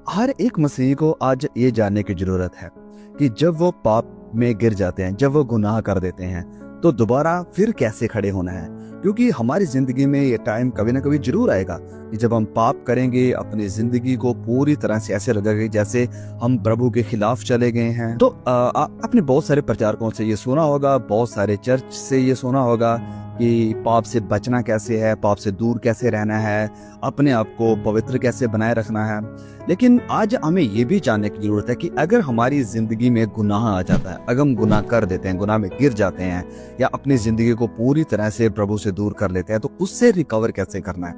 हर एक मसीही को आज ये जानने की जरूरत है कि जब वो पाप में गिर जाते हैं, जब वो गुनाह कर देते हैं, तो दोबारा फिर कैसे खड़े होना है। क्योंकि हमारी जिंदगी में ये टाइम कभी ना कभी जरूर आएगा कि जब हम पाप करेंगे, अपनी जिंदगी को पूरी तरह से ऐसे लगेगा जैसे हम प्रभु के खिलाफ चले गए हैं। तो आपने बहुत सारे प्रचारकों से ये सुना होगा, बहुत सारे चर्च से ये सुना होगा कि पाप से बचना कैसे है, पाप से दूर कैसे रहना है, अपने आप को पवित्र कैसे बनाए रखना है। लेकिन आज हमें ये भी जानने की जरूरत है कि अगर हमारी जिंदगी में गुनाह आ जाता है, अगर हम गुनाह कर देते हैं, गुनाह में गिर जाते हैं या अपनी जिंदगी को पूरी तरह से प्रभु से दूर कर लेते हैं, तो उससे रिकवर कैसे करना है,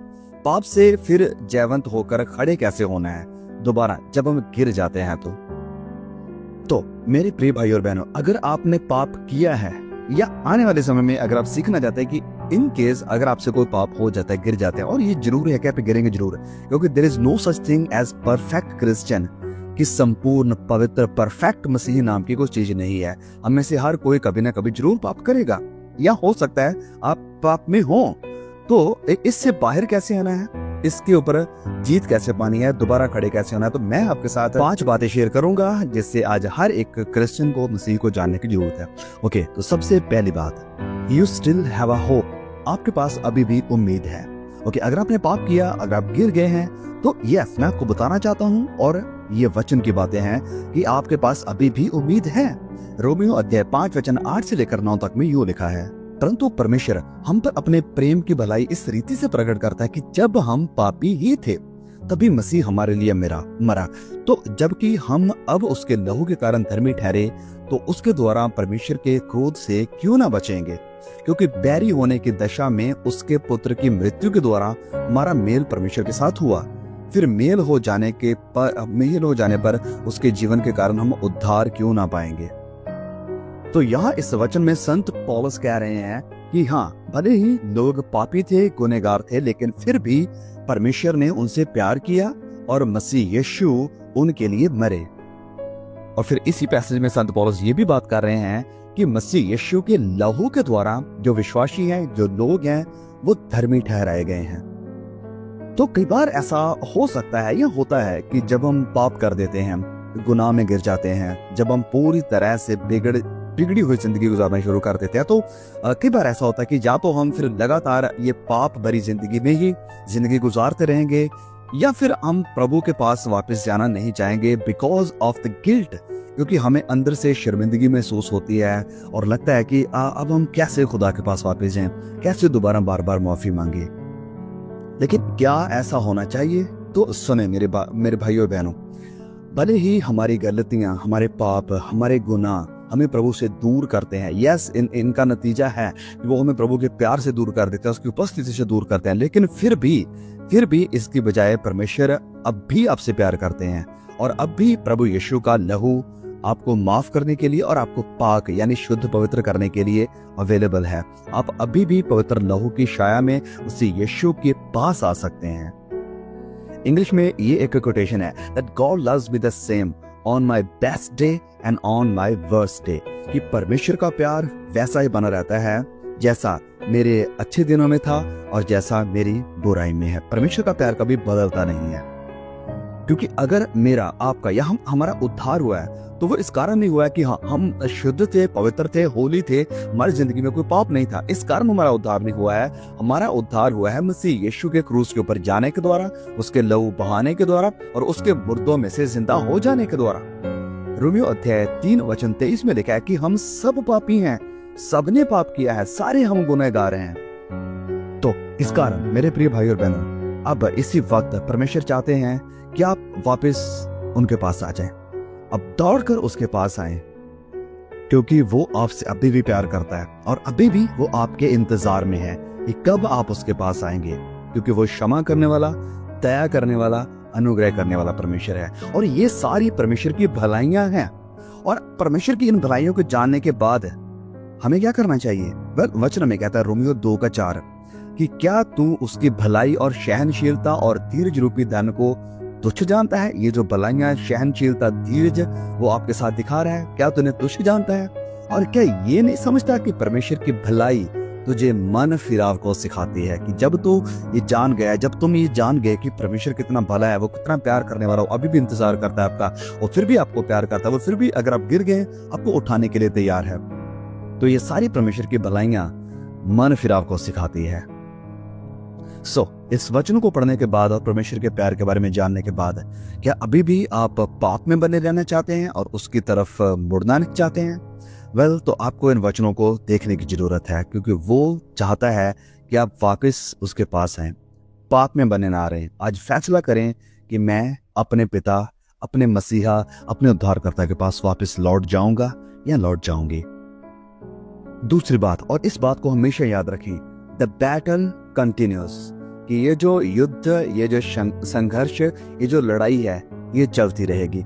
पाप से फिर जयवंत होकर खड़े कैसे होना है दोबारा जब हम गिर जाते हैं। तो मेरे प्रिय भाई और बहनों, अगर आपने पाप किया है या आने वाले समय में अगर आप सीखना चाहते हैं कि इन केस अगर आपसे कोई पाप हो जाता है, गिर जाते हैं, और ये जरूर है कि आप गिरेंगे जरूर, क्योंकि there is no such thing as perfect Christian, कि संपूर्ण पवित्र परफेक्ट मसीही नाम की कोई चीज नहीं है। हम में से हर कोई कभी ना कभी जरूर पाप करेगा, या हो सकता है आप पाप में हो। तो इससे बाहर कैसे आना है, इसके ऊपर जीत कैसे पानी है, दोबारा खड़े कैसे होना है, तो मैं आपके साथ 5 बातें शेयर करूंगा जिससे आज हर एक क्रिश्चियन को, मसीह को जानने की जरूरत है। ओके, तो सबसे पहली बात, you still have a hope, आपके पास अभी भी उम्मीद है। ओके, अगर आपने पाप किया, अगर आप गिर गए हैं, तो यस, मैं आपको बताना चाहता हूँ, और ये वचन की बातें हैं कि आपके पास अभी भी उम्मीद है। रोमियो अध्याय 5 वचन 8 से लेकर 9 तक में यूं लिखा है, परंतु परमेश्वर हम पर अपने प्रेम की भलाई इस रीति से प्रकट करता है कि जब हम पापी ही थे तभी मसीह हमारे लिए मरा। तो जबकि हम अब उसके लहू के कारण धर्मी ठहरे, तो उसके द्वारा परमेश्वर के क्रोध से क्यों ना बचेंगे। क्योंकि बैरी होने की दशा में उसके पुत्र की मृत्यु के द्वारा हमारा मेल परमेश्वर के साथ हुआ, फिर मेल हो जाने पर उसके जीवन के कारण हम उद्धार क्यों ना पाएंगे। तो यहाँ इस वचन में संत पौलुस कह रहे हैं कि हाँ, भले ही लोग पापी थे, गुनहगार थे, लेकिन फिर भी परमेश्वर ने उनसे प्यार किया और मसीह यीशु उनके लिए मरे। और फिर इसी पैसेज में संत पौलुस ये भी बात कर रहे हैं कि मसीह यीशु के लहू के द्वारा जो विश्वासी हैं, जो लोग हैं, वो धर्मी ठहराए गए हैं। तो कई बार ऐसा हो सकता है या होता है कि जब हम पाप कर देते हैं, गुनाह में गिर जाते हैं, जब हम पूरी तरह से बिगड़ी हुई जिंदगी गुजारना शुरू कर देते हैं, तो कई बार ऐसा होता है कि या तो हम फिर लगातार ये पाप भरी जिंदगी में ही जिंदगी गुजारते रहेंगे, या फिर हम प्रभु के पास वापस जाना नहीं चाहेंगे बिकॉज ऑफ द गिल्ट, क्योंकि हमें अंदर से शर्मिंदगी महसूस होती है और लगता है कि अब हम कैसे खुदा के पास वापस जाएं, कैसे दोबारा बार बार माफी मांगे। लेकिन क्या ऐसा होना चाहिए? तो सुने मेरे भाइयों बहनों, भले ही हमारी गलतियां, हमारे पाप, हमारे गुनाह हमें प्रभु से दूर करते हैं, यस, इनका नतीजा है कि वो हमें प्रभु के प्यार से दूर कर देते हैं, उसकी उपस्थिति से दूर करते हैं, लेकिन फिर भी इसकी बजाय परमेश्वर अब भी आपसे प्यार करते हैं, और अब भी प्रभु यीशु का लहू आपको माफ करने के लिए और आपको पाक यानी शुद्ध पवित्र करने के लिए अवेलेबल है। आप अभी भी पवित्र लहू की छाया में उसी यीशु के पास आ सकते हैं। इंग्लिश में ये एक कोटेशन है, that God loves me the same on my best day and on my worst day, कि परमेश्वर का प्यार वैसा ही बना रहता है जैसा मेरे अच्छे दिनों में था और जैसा मेरी बुराई में है। परमेश्वर का प्यार कभी बदलता नहीं है, क्योंकि अगर मेरा, आपका या हमारा उद्धार हुआ है, तो वो इस कारण नहीं हुआ है कि हाँ, हम शुद्ध थे, पवित्र थे, होली थे, हमारी जिंदगी में कोई पाप नहीं था, इस कारण हमारा उद्धार नहीं हुआ है। हमारा उद्धार हुआ है मसीह यीशु के क्रूस के ऊपर जाने के द्वारा, उसके लहू बहाने के द्वारा और उसके मुर्दों में से जिंदा हो जाने के द्वारा। रोमियो अध्याय 3 वचन 23 में लिखा है कि हम सब पापी हैं, सबने पाप किया है, सारे हम गुनहगार हैं। तो इस कारण मेरे प्रिय भाई और बहनों, अब इसी वक्त परमेश्वर चाहते हैं कि आप वापस उनके पास आ जाएं, अब दौड़कर उसके पास आएं, क्योंकि वो आपसे अभी भी प्यार करता है और अभी भी वो आपके इंतजार में है कि कब आप उसके पास आएंगे, क्योंकि वो क्षमा करने वाला, दया करने वाला, अनुग्रह करने वाला परमेश्वर है। और ये सारी परमेश्वर की भलाइयां हैं, और परमेश्वर की इन भलाइयों को जानने के बाद हमें क्या करना चाहिए? वचन में कहता है रोमियो 2:4 कि क्या तू उसकी भलाई और सहनशीलता और धीरज रूपी धन को तुच्छ जानता है? ये जो भलाइयां, सहनशीलता, धीरज वो आपके साथ दिखा रहा है, क्या तूने तुच्छ जानता है? और क्या ये नहीं समझता कि परमेश्वर की भलाई तुझे मन फिराव को सिखाती है कि जब तू ये जान गया, जब तुम ये जान गए कि परमेश्वर कितना भला है, वो कितना प्यार करने वाला, वो अभी भी इंतजार करता है आपका, और फिर भी आपको प्यार करता है, वो फिर भी अगर आप गिर गए आपको उठाने के लिए तैयार है। तो ये सारी परमेश्वर की भलाइयां मन फिराव को सिखाती है। इस वचन को पढ़ने के बाद और परमेश्वर के प्यार के बारे में जानने के बाद, क्या अभी भी आप पाप में बने रहना चाहते हैं और उसकी तरफ मुड़ना नहीं चाहते हैं? वेल, तो आपको इन वचनों को देखने की जरूरत है, क्योंकि वो चाहता है कि आप वापस उसके पास आए, पाप में बने ना रहें। आज फैसला करें कि मैं अपने पिता, अपने मसीहा, अपने उद्धारकर्ता के पास वापस लौट जाऊंगा या लौट जाऊंगी। दूसरी बात, और इस बात को हमेशा याद रखें, द बैटल कंटिन्यूस, कि ये जो युद्ध, ये जो संघर्ष, ये जो लड़ाई है, ये चलती रहेगी।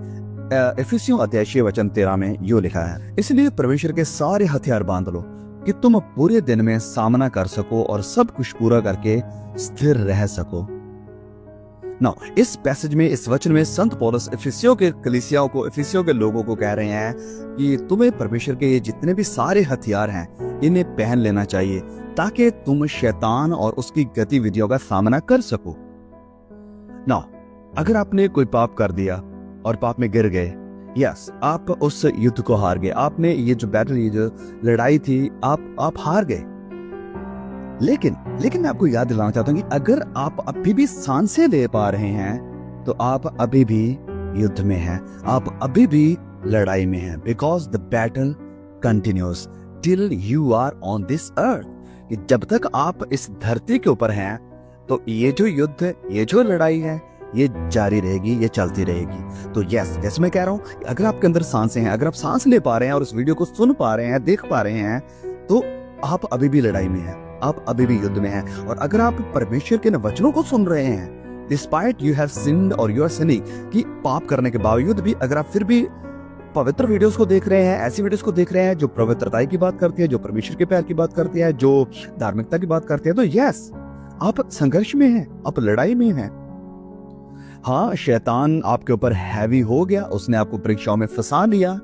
इफिसियों अध्याय 6 वचन 13 में यूं लिखा है, इसलिए परमेश्वर के सारे हथियार बांध लो कि तुम पूरे दिन में सामना कर सको और सब कुछ पूरा करके स्थिर रह सको। नाउ इस पैसेज में, इस वचन में संत पौलुस इफिसियों के कलीसियाओं को, इफिसियों के लोगों को कह रहे हैं कि तुम्हें परमेश्वर के ये जितने भी सारे हथियार हैं, इन्हें पहन लेना चाहिए ताकि तुम शैतान और उसकी गतिविधियों का सामना कर सको। नाउ अगर आपने कोई पाप कर दिया और पाप में गिर गए, यस, आप उस युद्ध को हार गए, आपने ये जो बैटल, ये जो लड़ाई थी, आप हार गए। लेकिन मैं आपको याद दिलाना चाहता हूं कि अगर आप अभी भी सांसें ले पा रहे हैं तो आप अभी भी युद्ध में हैं, आप अभी भी लड़ाई में हैं, because the battle continues till you are on this earth. कि जब तक आप इस धरती के ऊपर हैं तो ये जो युद्ध, ये जो लड़ाई है, ये जारी रहेगी, ये चलती रहेगी। तो यस, जैसे मैं कह रहा हूं, अगर आपके अंदर सांसें हैं, अगर आप सांस ले पा रहे हैं और इस वीडियो को सुन पा रहे हैं, देख पा रहे हैं, तो आप अभी भी लड़ाई में हैं, आप अभी भी युद्ध में हैं। और अगर आप परमेश्वर के वचनों को सुन रहे हैं, डिस्पाइट यू हैव सिन्ड और यू आर सिनिंग, कि पाप करने के बावजूद भी अगर आप फिर भी पवित्र वीडियोस को देख रहे हैं, ऐसी वीडियोस को देख रहे हैं जो पवित्रता की बात करती है, जो परमेश्वर के प्यार की बात करती है, जो धार्मिकता की बात करती है, तो यस, आप संघर्ष में हैं, आप लड़ाई में हैं। हाँ, शैतान आपके ऊपर हैवी हो गया, उसने आपको परीक्षाओं में फंसा लिया,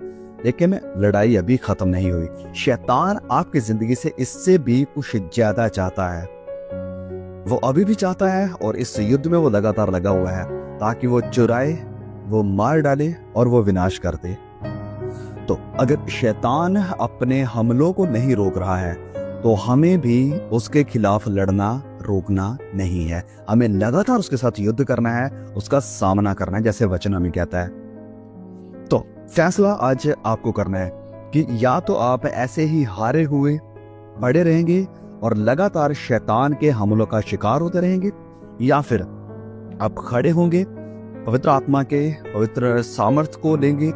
लेकिन लड़ाई अभी खत्म नहीं हुई। शैतान आपकी जिंदगी से इससे भी कुछ ज्यादा चाहता है, वो अभी भी चाहता है, और इस युद्ध में वो लगातार लगा हुआ है ताकि वो चुराए, वो मार डाले और वो विनाश कर दे। तो अगर शैतान अपने हमलों को नहीं रोक रहा है तो हमें भी उसके खिलाफ लड़ना रोकना नहीं है, हमें लगातार उसके साथ युद्ध करना है, उसका सामना करना है, जैसे वचन हमें कहता है। तो फैसला आज आपको करना है कि या तो आप ऐसे ही हारे हुए पड़े रहेंगे और लगातार शैतान के हमलों का शिकार होते रहेंगे, या फिर आप खड़े होंगे, पवित्र आत्मा के पवित्र सामर्थ्य को लेंगे,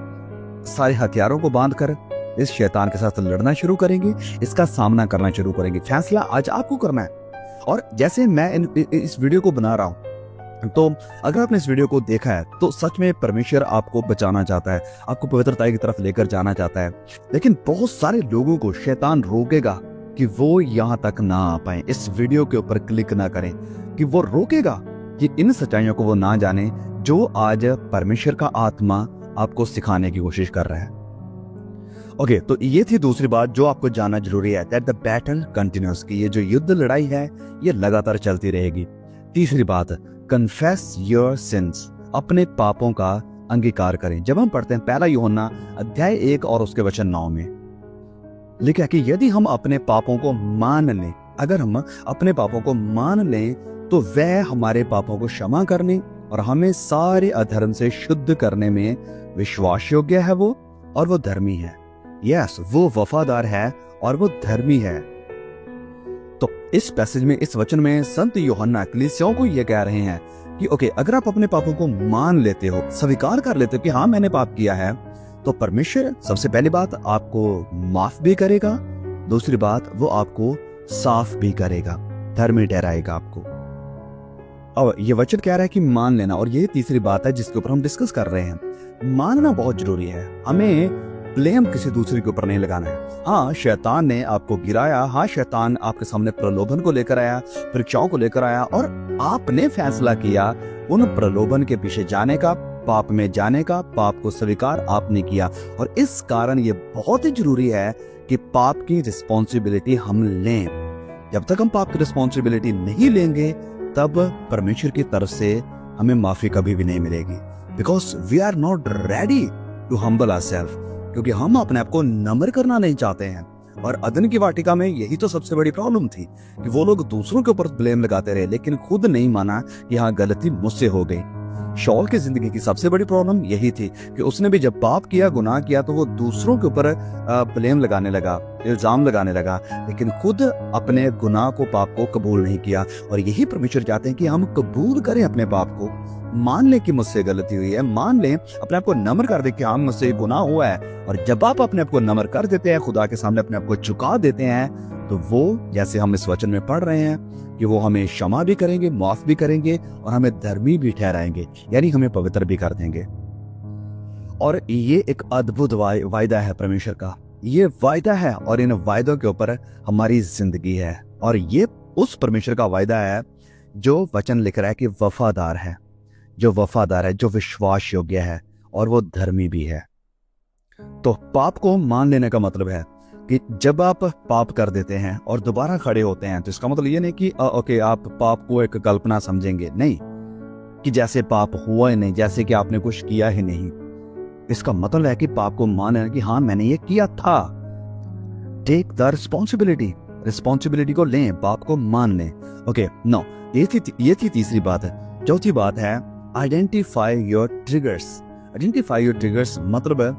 सारे हथियारों को बांधकर इस शैतान के साथ लड़ना शुरू करेंगे, इसका सामना करना शुरू करेंगे। फैसला आज आपको करना है। और जैसे मैं इस वीडियो को बना रहा हूं, तो अगर आपने इस वीडियो को देखा है तो सच में परमेश्वर आपको बचाना चाहता है, आपको पवित्रता की तरफ लेकर जाना चाहता है, लेकिन बहुत सारे लोगों को शैतान रोकेगा कि वो यहां तक ना आ पाए, इस वीडियो के ऊपर क्लिक ना करें, कि वो रोकेगा कि इन सच्चाइयों को वो ना जाने जो आज परमेश्वर का आत्मा आपको सिखाने की कोशिश कर रहा है। ओके, तो ये थी दूसरी बात जो आपको जानना जरूरी है, दैट द बैटल कंटिन्यूस, की ये जो युद्ध लड़ाई है ये लगातार चलती रहेगी। तीसरी बात, कन्फेस योर सिंस, अपने पापों का अंगीकार करें। जब हम पढ़ते हैं पहला यूहन्ना अध्याय 1 और उसके वचन 9 में लिखा है कि यदि हम अपने पापों को मान लें, अगर हम अपने पापों को मान लें तो वह हमारे पापों को क्षमा करने और हमें सारे अधर्म से शुद्ध करने में विश्वास योग्य है वो, और वो धर्मी है। यस, वो वफादार है और वो धर्मी है। तो इस पैसेज में, इस वचन में संत यूहन्ना कलीसियाओं को ये कह रहे हैं कि ओके, अगर आप अपने पापों को मान लेते हो, स्वीकार कर लेते हो कि हाँ मैंने पाप किया है, तो परमेश्वर सबसे पहली बात आपको माफ भी करेगा, दूसरी बात वो आपको साफ भी करेगा, धर्मी ठहराएगा आपको। और ये वचन कह रहा है कि मान लेना, और ये तीसरी बात है जिसके ऊपर हम डिस्कस कर रहे हैं। मानना बहुत जरूरी है, हमें ब्लेम किसी दूसरे के ऊपर नहीं लगाना है। हाँ, शैतान ने आपको गिराया, हाँ शैतान आपके सामने प्रलोभन को लेकर आया, परीक्षाओं को लेकर आया, और आपने फैसला किया उन प्रलोभन के पीछे जाने का, पाप में जाने का, पाप को स्वीकार आपने किया। और इस कारण ये बहुत ही जरूरी है कि पाप की रिस्पॉन्सिबिलिटी हम लें, जब तक हम पाप की रिस्पॉन्सिबिलिटी नहीं लेंगे तब परमेश्वर की तरफ से हमें माफी कभी भी नहीं मिलेगी, because we are not ready to humble ourselves, क्योंकि हम अपने आप को नम्र करना नहीं चाहते हैं। और अदन की वाटिका में यही तो सबसे बड़ी प्रॉब्लम थी कि वो लोग दूसरों के ऊपर ब्लेम लगाते रहे, लेकिन खुद नहीं माना कि हाँ गलती मुझसे हो गई। शॉल की जिंदगी की सबसे बड़ी प्रॉब्लम यही थी कि उसने भी जब पाप किया, गुनाह किया, तो वो दूसरों के ऊपर ब्लेम लगाने लगा, इल्जाम लगाने लगा, लेकिन खुद अपने गुनाह को, पाप को कबूल नहीं किया। और यही परमेश्वर चाहते हैं कि हम कबूल करें अपने पाप को, मान लें कि मुझसे गलती हुई है, मान लें, अपने आप को नम्र कर दे कि हाँ मुझसे गुनाह हुआ है। और जब आप अपने आप को नम्र कर देते हैं, खुदा के सामने अपने आप को झुका देते हैं, तो वो, जैसे हम इस वचन में पढ़ रहे हैं, कि वो हमें क्षमा भी करेंगे, माफ भी करेंगे और हमें धर्मी भी ठहराएंगे, यानी हमें पवित्र भी कर देंगे। और ये एक अद्भुत वायदा है परमेश्वर का, ये वायदा है और इन वायदों के ऊपर हमारी जिंदगी है। और ये उस परमेश्वर का वायदा है जो वचन लिख रहा है कि वफादार है, जो वफादार है, जो विश्वास योग्य है और वो धर्मी भी है। तो पाप को मान लेने का मतलब है कि जब आप पाप कर देते हैं और दोबारा खड़े होते हैं, तो इसका मतलब ये नहीं कि ओके आप पाप को एक कल्पना समझेंगे, नहीं, कि जैसे पाप हुआ ही नहीं, जैसे कि आपने कुछ किया ही नहीं। इसका मतलब है कि पाप को मान लेना कि हाँ मैंने ये किया था। टेक द रिस्पॉन्सिबिलिटी को लें, पाप को मान लें। ओके नो, ये थी तीसरी बात है। चौथी बात है आइडेंटिफाई योर ट्रिगर्स। मतलब है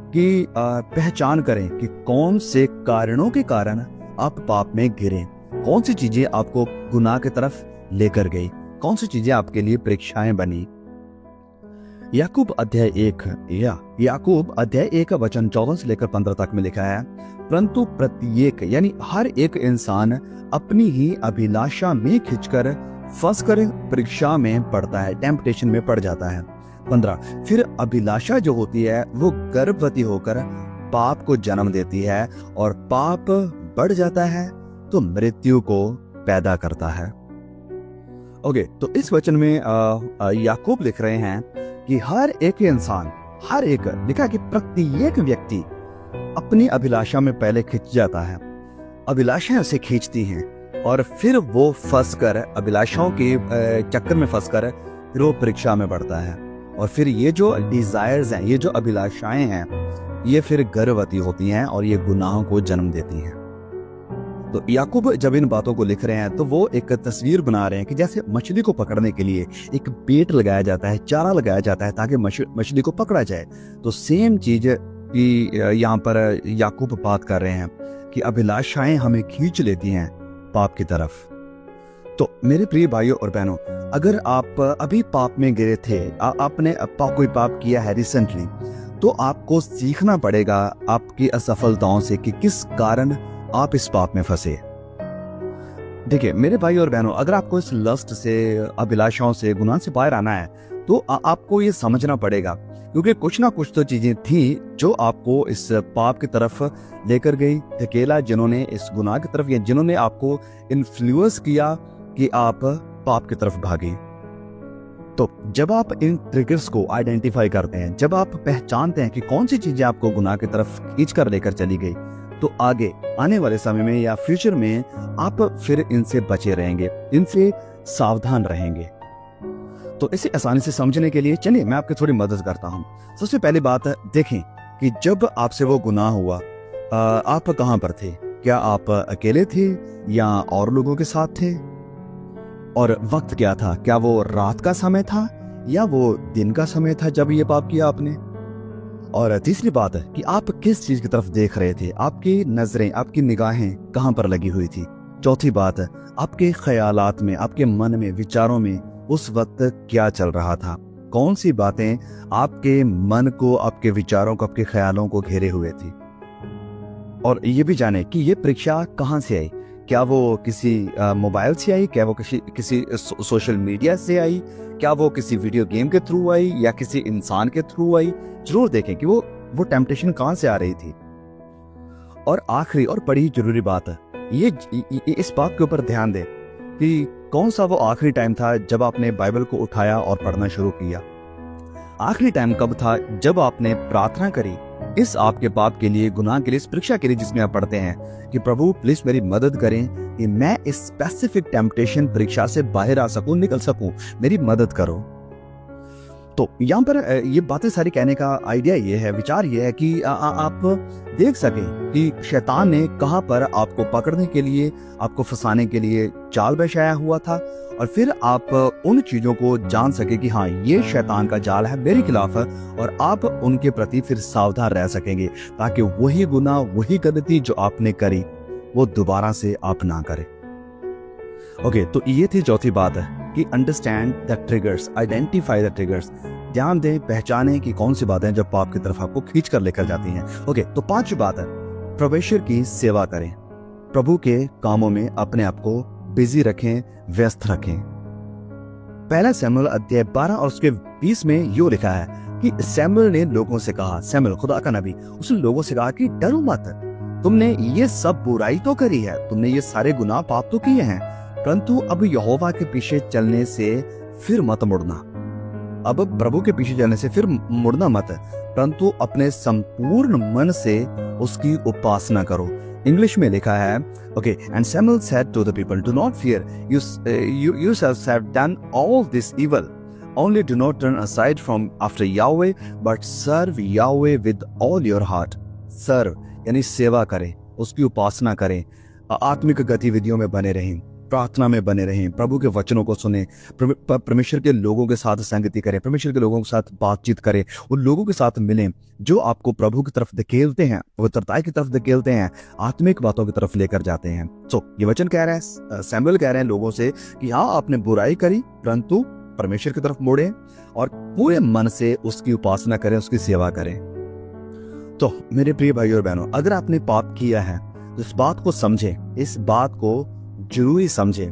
कि पहचान करें कि कौन से कारणों के कारण आप पाप में गिरे, कौन सी चीजें आपको गुनाह की तरफ लेकर गई, कौन सी चीजें आपके लिए परीक्षाएं बनी। याकूब अध्याय 1 वचन 14 से लेकर 15 तक में लिखा है, परंतु प्रत्येक यानी हर एक इंसान अपनी ही अभिलाषा में खिंचकर फंसकर परीक्षा में पड़ता है, टेम्पटेशन में पड़ जाता है। 15, फिर अभिलाषा जो होती है वो गर्भवती होकर पाप को जन्म देती है, और पाप बढ़ जाता है तो मृत्यु को पैदा करता है। ओके, तो इस वचन में याकूब लिख रहे हैं कि हर एक इंसान, लिखा कि प्रत्येक व्यक्ति अपनी अभिलाषा में पहले खिंच जाता है, अभिलाषाएं उसे खींचती हैं और फिर वो फंसकर, अभिलाषाओं के चक्कर में फंसकर फिर वो परीक्षा में पड़ता है। और फिर ये जो डिजायर्स हैं, ये जो अभिलाषाएं हैं, ये फिर गर्भवती होती हैं और ये गुनाहों को जन्म देती हैं। तो याकूब जब इन बातों को लिख रहे हैं तो वो एक तस्वीर बना रहे हैं कि जैसे मछली को पकड़ने के लिए एक बेट लगाया जाता है, चारा लगाया जाता है ताकि मछली को पकड़ा जाए। तो सेम चीज की यहाँ पर याकूब बात कर रहे हैं कि अभिलाषाएं हमें खींच लेती हैं पाप की तरफ। तो मेरे प्रिय भाइयों और बहनों, अगर आप अभी पाप में गिरे थे, आपने कोई पाप किया है रिसेंटली, तो आपको सीखना पड़ेगा आपकी असफलताओं से कि किस कारण आप इस पाप में फंसे। देखिए मेरे भाई और बहनों, अगर आपको इस लस्ट से, अभिलाषाओं से, गुनाह से बाहर आना है तो आपको ये समझना पड़ेगा, क्योंकि कुछ ना कुछ तो चीजें थी जो आपको इस पाप की तरफ लेकर गई, धकेला, जिन्होंने इस गुनाह की तरफ, या जिन्होंने आपको इन्फ्लुएंस किया कि आप पाप की तरफ भागे। तो जब आप इन ट्रिगर्स को आइडेंटिफाई करते हैं, जब आप पहचानते हैं कि कौन सी चीजें आपको गुनाह की तरफ खींच कर लेकर चली गई, तो आगे आने वाले समय में या फ्यूचर में आप फिर इनसे बचे रहेंगे, इनसे सावधान रहेंगे। तो इसे आसानी से समझने के लिए चलिए मैं आपकी थोड़ी मदद करता हूँ। सबसे पहली बात देखें कि जब आपसे वो गुनाह हुआ, आप कहाँ पर थे? क्या आप अकेले थे या और लोगों के साथ थे? और वक्त क्या था? क्या वो रात का समय था या वो दिन का समय था जब ये पाप किया आपने? और तीसरी बात है कि आप किस चीज की तरफ देख रहे थे, आपकी नजरें, आपकी निगाहें कहां पर लगी हुई थी। चौथी बात है आपके ख्यालात में, आपके मन में, विचारों में उस वक्त क्या चल रहा था, कौन सी बातें आपके मन को, आपके विचारों को, आपके ख्यालों को घेरे हुए थी। और ये भी जाने कि ये परीक्षा कहां से आई, क्या वो किसी मोबाइल से आई, क्या वो किसी सोशल मीडिया से आई, क्या वो किसी वीडियो गेम के थ्रू आई या किसी इंसान के थ्रू आई। जरूर देखें कि वो टेम्पटेशन कहां से आ रही थी। और आखिरी और बड़ी जरूरी बात है, ये इस बात के ऊपर ध्यान दें कि कौन सा वो आखिरी टाइम था जब आपने बाइबल को उठाया और पढ़ना शुरू किया। आखिरी टाइम कब था जब आपने प्रार्थना करी इस आपके पाप के लिए, गुनाह के लिए, इस परीक्षा के लिए जिसमें आप पढ़ते हैं कि प्रभु प्लीज मेरी मदद करें कि मैं इस स्पेसिफिक टेम्पटेशन परीक्षा से बाहर आ सकूं, निकल सकूं, मेरी मदद करो। तो यहाँ पर ये बातें सारी कहने का आइडिया ये है, विचार ये है कि आप देख सकें कि शैतान ने कहाँ पर आपको पकड़ने के लिए, आपको फंसाने के लिए जाल बिछाया हुआ था, और फिर आप उन चीजों को जान सके कि हाँ ये शैतान का जाल है मेरे खिलाफ है, और आप उनके प्रति फिर सावधान रह सकेंगे, ताकि वही गुनाह, वही गलती जो आपने करी वो दोबारा से आप ना करें। ओके, तो ये थी चौथी बात है कि understand the triggers, identify the triggers. ध्यान दें, पहचानें कि कौन सी बातें जब पाप की तरफ आपको खींच कर लेकर जाती हैं। ओके, तो पांचवी बात है, परमेश्वर की सेवा करें, प्रभु के कामों में अपने आप को बिजी रखें, व्यस्त रखें। पहला सैमुएल अध्याय 12 और उसके 20 में यूं लिखा है कि सैमुएल ने लोगों से कहा, सैमुएल खुदा का नबी, उसने लोगों से कहा कि डरो मत, तुमने ये सब बुराई तो करी है, तुमने ये सारे गुनाह पाप तो किए हैं, परंतु अब यहोवा के पीछे चलने से फिर मत मुड़ना। अब प्रभु के पीछे चलने से फिर मुड़ना मत, परंतु अपने संपूर्ण मन से उसकी उपासना करो। इंग्लिश में लिखा है, okay, and Samuel said to the people, do not fear, you yourselves have done all this evil, only do not turn aside from after Yahweh, but serve Yahweh with all your heart। सर्व यानी सेवा करें, उसकी उपासना करें, आत्मिक गतिविधियों में बने रहें, प्रार्थना में बने रहें, प्रभु के वचनों को सुने, परमेश्वर के लोगों के साथ संगति करें, परमेश्वर के लोगों के साथ बातचीत करें, उन लोगों के साथ मिलें जो आपको प्रभु की तरफ धकेलते हैं, पवित्रता की तरफ धकेलते हैं, आत्मिक बातों की तरफ लेकर जाते हैं। ये वचन कह रहे हैं, सैमुएल कह रहे हैं लोगों से कि हाँ आपने बुराई करी, परंतु परमेश्वर की तरफ मुड़े और पूरे मन से उसकी उपासना करें, उसकी सेवा करें। तो मेरे प्रिय भाइयों और बहनों, अगर आपने पाप किया है तो इस बात को समझें, इस बात को जरूरी समझें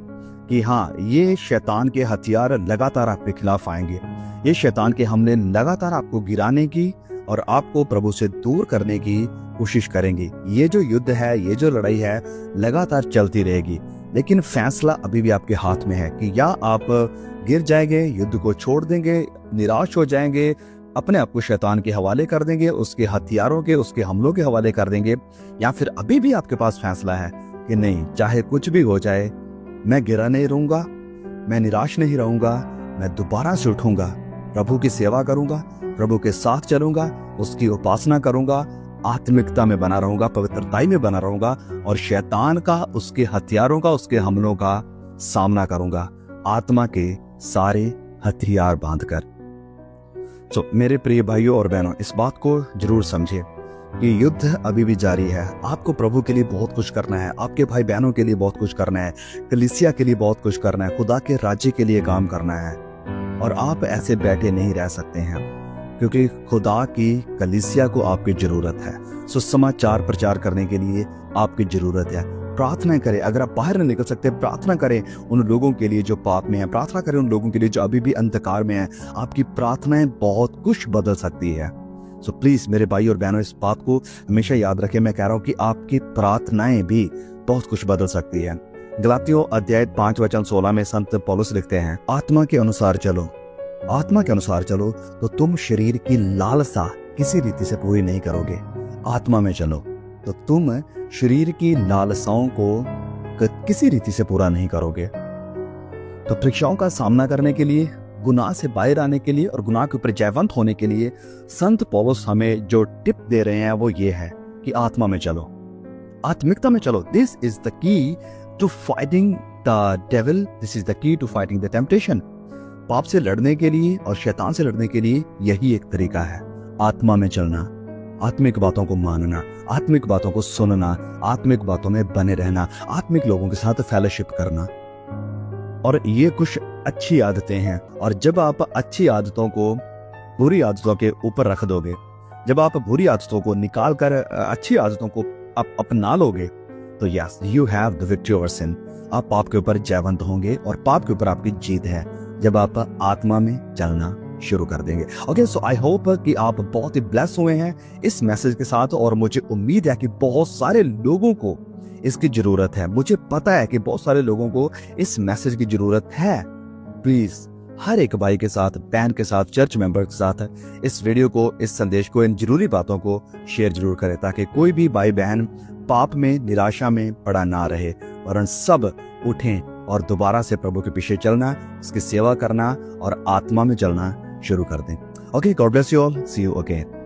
कि हाँ ये शैतान के हथियार लगातार आपके खिलाफ आएंगे, ये शैतान के हमले लगातार आपको गिराने की और आपको प्रभु से दूर करने की कोशिश करेंगे। ये जो युद्ध है, ये जो लड़ाई है लगातार चलती रहेगी, लेकिन फैसला अभी भी आपके हाथ में है कि या आप गिर जाएंगे, युद्ध को छोड़ देंगे, निराश हो जाएंगे, अपने आप को शैतान के हवाले कर देंगे, उसके हथियारों के, उसके हमलों के हवाले कर देंगे, या फिर अभी भी आपके पास फैसला है कि नहीं, चाहे कुछ भी हो जाए मैं गिरा नहीं रहूंगा, मैं निराश नहीं रहूंगा, मैं दोबारा से उठूंगा, प्रभु की सेवा करूंगा, प्रभु के साथ चलूंगा, उसकी उपासना करूंगा, आत्मिकता में बना रहूंगा, पवित्रताई में बना रहूंगा और शैतान का, उसके हथियारों का, उसके हमलों का सामना करूंगा, आत्मा के सारे हथियार बांधकर। तो मेरे प्रिय भाइयों और बहनों, इस बात को जरूर समझिए कि युद्ध अभी भी जारी है। आपको प्रभु के लिए बहुत कुछ करना है, आपके भाई बहनों के लिए बहुत कुछ करना है, कलीसिया के लिए बहुत कुछ करना है, खुदा के राज्य के लिए काम करना है, और आप ऐसे बैठे नहीं रह सकते हैं क्योंकि खुदा की कलीसिया को आपकी जरूरत है। सुसमाचार प्रचार करने के लिए आपकी जरूरत है। प्रार्थना करें, अगर आप बाहर नहीं निकल सकते प्रार्थना करें उन लोगों के लिए जो पाप में है, प्रार्थना करें उन लोगों के लिए जो अभी भी अंधकार में है। आपकी प्रार्थनाएं बहुत कुछ बदल सकती है। सो प्लीज मेरे भाई और बहनों, इस बात को हमेशा याद रखें। मैं कह रहा हूं कि आपकी प्रार्थनाएं भी बहुत कुछ बदल सकती है। गलातियों अध्याय 5 वचन 16 में संत पौलुस लिखते हैं, आत्मा के अनुसार चलो, आत्मा के अनुसार चलो तो तुम शरीर की लालसा किसी रीति से पूरी नहीं करोगे। आत्मा में चलो तो तुम शरीर की लालसाओं को किसी रीति से पूरा नहीं करोगे। तो परीक्षाओं का सामना करने के लिए, गुनाह से बाहर आने के लिए और गुनाह के ऊपर जयवंत होने के लिए संत पौलुस हमें जो टिप दे रहे हैं वो ये है कि आत्मा में चलो, आत्मिकता में चलो। This is the key to fighting the devil, this is the key to fighting the temptation. पाप से लड़ने के लिए और शैतान से लड़ने के लिए यही एक तरीका है, आत्मा में चलना, आत्मिक बातों को मानना, आत्मिक बातों को सुनना, आत्मिक बातों में बने रहना, आत्मिक लोगों के साथ फेलोशिप करना। और ये कुछ अच्छी आदतें हैं, और जब आप अच्छी आदतों को बुरी आदतों के ऊपर रख दोगे, जब आप बुरी आदतों को निकाल कर अच्छी आदतों को आप अपना लोगे, तो yes, you have the victory over sin. आप पाप के ऊपर जयवंत होंगे और पाप के ऊपर आपकी जीत है जब आप आत्मा में चलना शुरू कर देंगे। ओके, सो आई होप कि आप बहुत ही ब्लेस हुए हैं इस मैसेज के साथ, और मुझे उम्मीद है कि बहुत सारे लोगों को इसकी जरूरत है। मुझे पता है कि बहुत सारे लोगों को इस मैसेज की जरूरत है। प्लीज हर एक भाई के साथ, बहन के साथ, चर्च मेंबर के साथ इस वीडियो को, इस संदेश को, इन जरूरी बातों को शेयर जरूर करें, ताकि कोई भी भाई बहन पाप में, निराशा में पड़ा ना रहे, वरन सब उठें और दोबारा से प्रभु के पीछे चलना, उसकी सेवा करना और आत्मा में चलना शुरू कर दें। Okay, God bless you all, see you again.